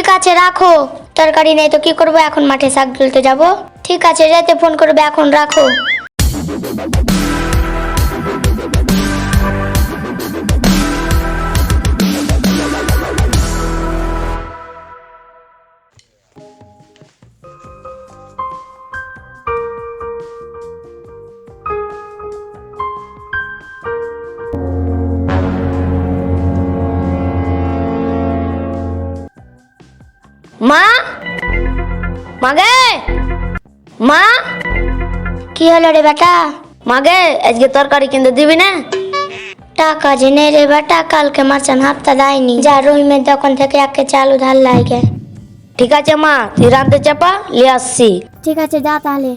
ঠিক আছে রাখো, তরকারি নেই তো কি করবো, এখন মাঠে শাক তুলতে যাবো। ঠিক আছে রাতে ফোন করবে, এখন রাখো। মা, মাগে, মা, কি হলো রে বেটা? মাগে, আজকে তরকারি কিনতে দিবি না? টাকা যে নেই রে বেটা, কালকে মারচান হাফতা দেয়নি, যা রহিমের দোকান থেকে একে চালু ধার লাগে। ঠিক আছে মা, তুই রাঁধতে চাপা, নিয়ে আসছি। ঠিক আছে যা তাহলে।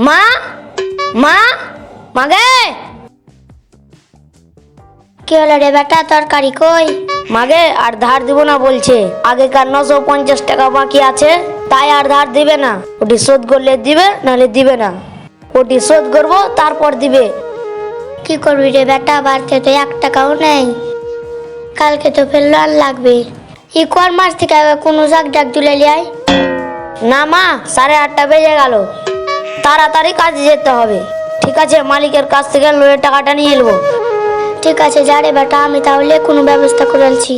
মা, মা, মাগে, কি হলো রে বেটা, তরকারি কই? মাগে আর ধার দিব না বলছে, আগেকার 950 টাকা বাকি আছে, তাই আর ধার দিবে না। ওটি শোধ করলে দিবে, নাহলে দিবে না। ওটি শোধ করবো তারপর দিবে। কি করবি রে বেটা, বাড়িতে তো 1 টাকাও নেই, কালকে তো ফের লোন লাগবে। ই কোন মাস থেকে কোনো জাগ ডাক তুলে লিয়াই? না মা, 8:30 বেজে গেল, তাড়াতাড়ি কাজে যেতে হবে। ঠিক আছে, মালিকের কাছ থেকে লোনের টাকাটা নিয়ে নেবো। ঠিক আছে যা রে বেটা, আমি তাহলে কোনো ব্যবস্থা করেছি।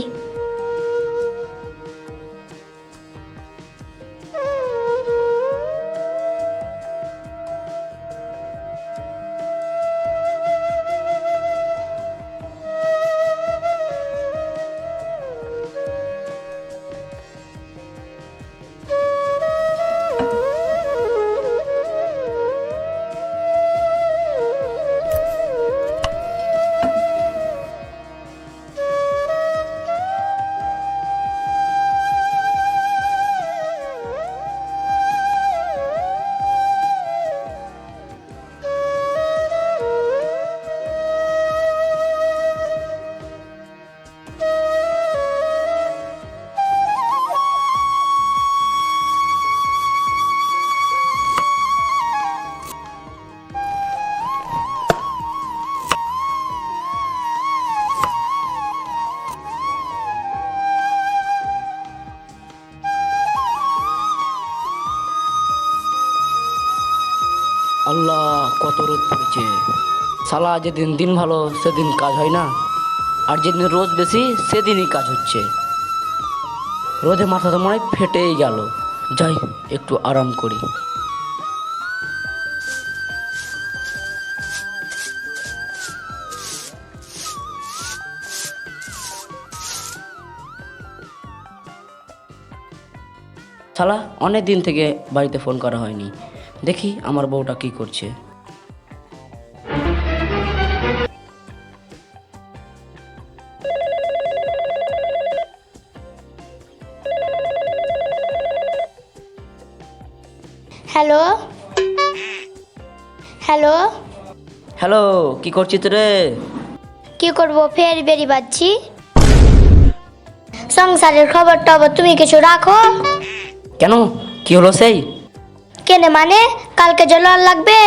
আল্লাহ, কত রোদ পড়েছে! শালা, যেদিন দিন ভালো সেদিন কাজ হয় না, আর যেদিন রোদ বেশি সেদিনই কাজ হচ্ছে। রোদে মাথা তো মনে হয় ফেটেই গেল। যাই একটু আরাম করি। শালা, অনেক দিন থেকে বাড়িতে ফোন করা হয়নি, দেখি আমার বউটা কি করছে। হ্যালো হ্যালো, হ্যালো, কি করছিস রে? কি করবো, ফের বেরি বাজছি। সংসারের খবর টবর তুমি কিছু রাখো। কেন, কি হলো সেই? কেনে মানে, কালকে যে লোন লাগবে।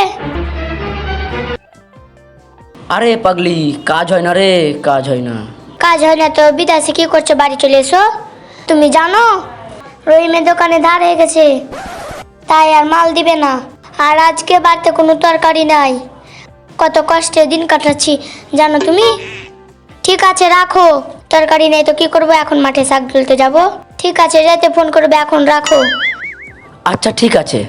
আরে পাগলি, কাজ হয় না রে, কাজ হয় না। কাজ হয় না তো বিদেশে কি করছো, বাড়ি চলে এসো। তুমি জানো রহিমের দোকানে ধার হয়ে গেছে, তাই আর মাল দিবে না। আর আজকে বাড়িতে কোনো তরকারি নাই, কত কষ্টে দিন কাটাচ্ছি জানো তুমি। ঠিক আছে রাখো, তরকারি নেই তো কি করবো, এখন মাঠে শাক তুলতে যাবো। ঠিক আছে রাতে ফোন করবে, এখন রাখো। আচ্ছা ঠিক আছে।